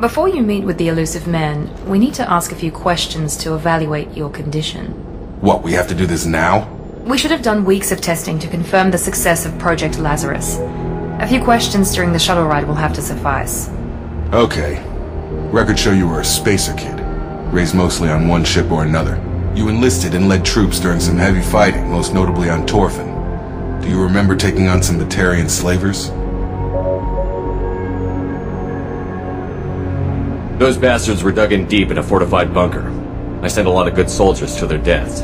Before you meet with the elusive man, we need to ask a few questions to evaluate your condition. What, we have to do this now? We should have done weeks of testing to confirm the success of Project Lazarus. A few questions during the shuttle ride will have to suffice. Okay. Records show you were a spacer kid, raised mostly on one ship or another. You enlisted and led troops during some heavy fighting, most notably on Torfin. Do you remember taking on some Batarian slavers? Those bastards were dug in deep in a fortified bunker. I sent a lot of good soldiers to their deaths.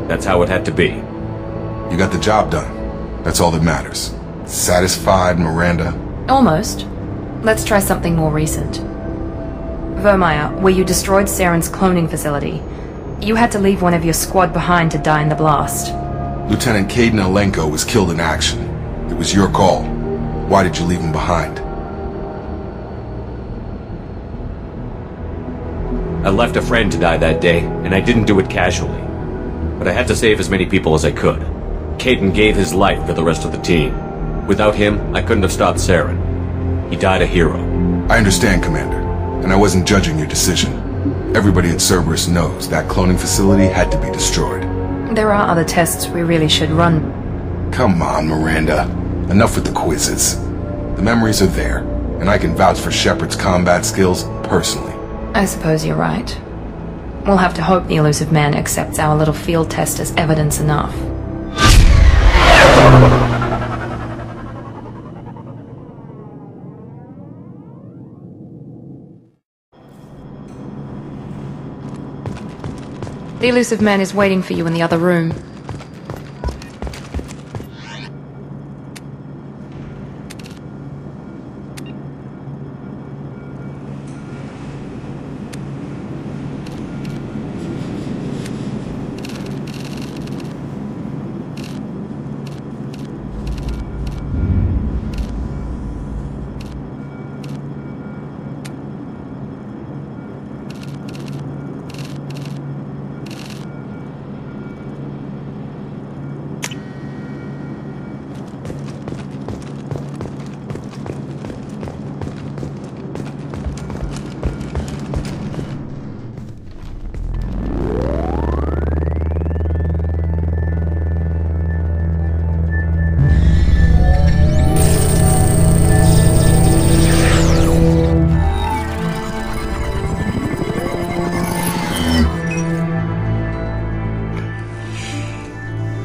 That's how it had to be. You got the job done. That's all that matters. Satisfied, Miranda? Almost. Let's try something more recent. Vermeer, where you destroyed Saren's cloning facility, you had to leave one of your squad behind to die in the blast. Lieutenant Caden Alenko was killed in action. It was your call. Why did you leave him behind? I left a friend to die that day, and I didn't do it casually. But I had to save as many people as I could. Caden gave his life for the rest of the team. Without him, I couldn't have stopped Saren. He died a hero. I understand, Commander, and I wasn't judging your decision. Everybody at Cerberus knows that cloning facility had to be destroyed. There are other tests we really should run. Come on, Miranda. Enough with the quizzes. The memories are there, and I can vouch for Shepard's combat skills personally. I suppose you're right. We'll have to hope the elusive man accepts our little field test as evidence enough. The elusive man is waiting for you in the other room.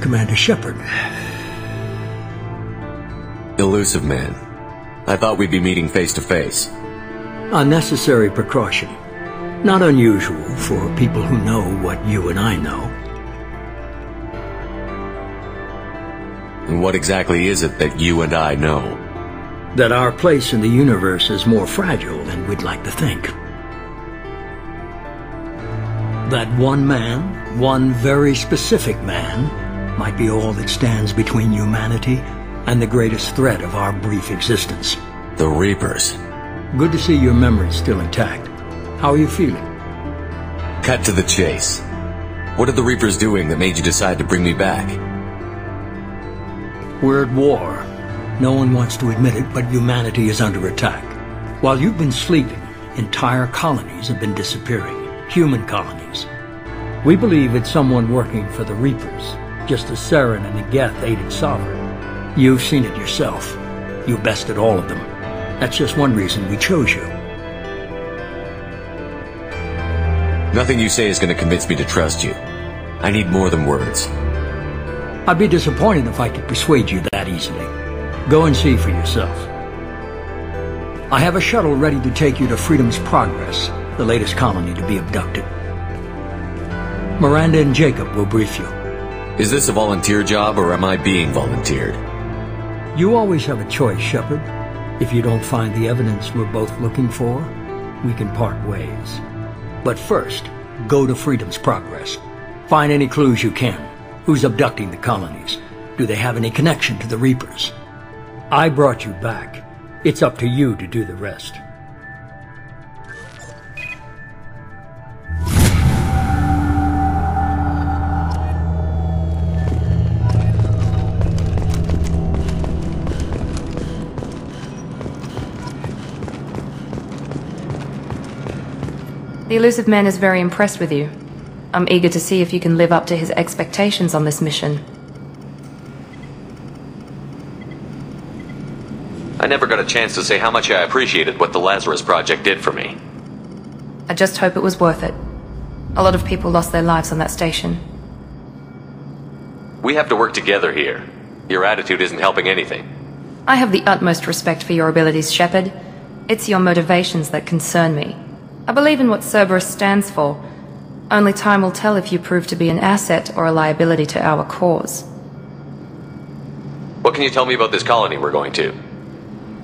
Commander Shepard. Elusive man. I thought we'd be meeting face to face. A necessary precaution. Not unusual for people who know what you and I know. And what exactly is it that you and I know? That our place in the universe is more fragile than we'd like to think. That one man, one very specific man, might be all that stands between humanity and the greatest threat of our brief existence. The Reapers. Good to see your memory's still intact. How are you feeling? Cut to the chase. What are the Reapers doing that made you decide to bring me back? We're at war. No one wants to admit it, but humanity is under attack. While you've been sleeping, entire colonies have been disappearing. Human colonies. We believe it's someone working for the Reapers, just as Saren and the Geth aided Sovereign. You've seen it yourself. You bested all of them. That's just one reason we chose you. Nothing you say is going to convince me to trust you. I need more than words. I'd be disappointed if I could persuade you that easily. Go and see for yourself. I have a shuttle ready to take you to Freedom's Progress, the latest colony to be abducted. Miranda and Jacob will brief you. Is this a volunteer job, or am I being volunteered? You always have a choice, Shepard. If you don't find the evidence we're both looking for, we can part ways. But first, go to Freedom's Progress. Find any clues you can. Who's abducting the colonies? Do they have any connection to the Reapers? I brought you back. It's up to you to do the rest. The elusive man is very impressed with you. I'm eager to see if you can live up to his expectations on this mission. I never got a chance to say how much I appreciated what the Lazarus Project did for me. I just hope it was worth it. A lot of people lost their lives on that station. We have to work together here. Your attitude isn't helping anything. I have the utmost respect for your abilities, Shepard. It's your motivations that concern me. I believe in what Cerberus stands for. Only time will tell if you prove to be an asset or a liability to our cause. What can you tell me about this colony we're going to?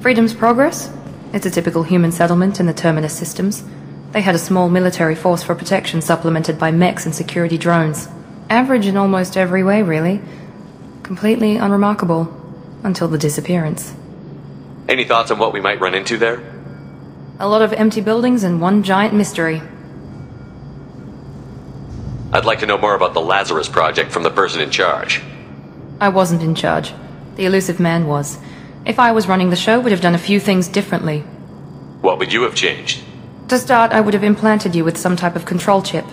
Freedom's Progress? It's a typical human settlement in the Terminus systems. They had a small military force for protection supplemented by mechs and security drones. Average in almost every way, really. Completely unremarkable. Until the disappearance. Any thoughts on what we might run into there? A lot of empty buildings and one giant mystery. I'd like to know more about the Lazarus Project from the person in charge. I wasn't in charge. The elusive man was. If I was running the show, would have done a few things differently. What would you have changed? To start, I would have implanted you with some type of control chip.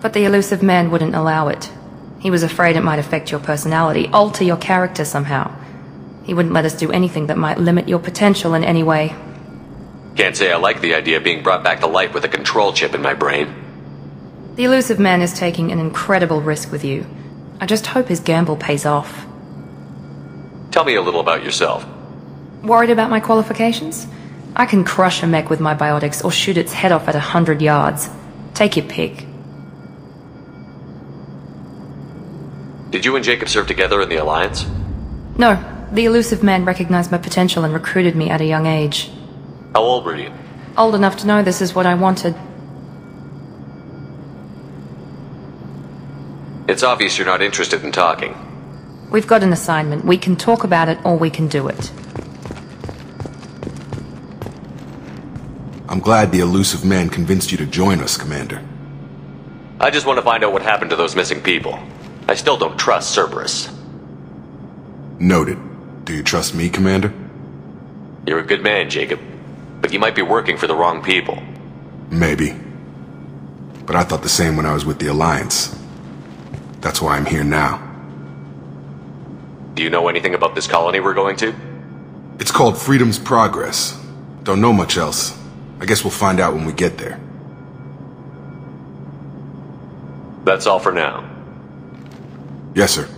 But the elusive man wouldn't allow it. He was afraid it might affect your personality, alter your character somehow. He wouldn't let us do anything that might limit your potential in any way. Can't say I like the idea of being brought back to life with a control chip in my brain. The elusive man is taking an incredible risk with you. I just hope his gamble pays off. Tell me a little about yourself. Worried about my qualifications? I can crush a mech with my biotics or shoot its head off at 100 yards. Take your pick. Did you and Jacob serve together in the Alliance? No, the elusive man recognized my potential and recruited me at a young age. How old were you? Old enough to know this is what I wanted. It's obvious you're not interested in talking. We've got an assignment. We can talk about it or we can do it. I'm glad the elusive man convinced you to join us, Commander. I just want to find out what happened to those missing people. I still don't trust Cerberus. Noted. Do you trust me, Commander? You're a good man, Jacob. But you might be working for the wrong people. Maybe. But I thought the same when I was with the Alliance. That's why I'm here now. Do you know anything about this colony we're going to? It's called Freedom's Progress. Don't know much else. I guess we'll find out when we get there. That's all for now. Yes, sir.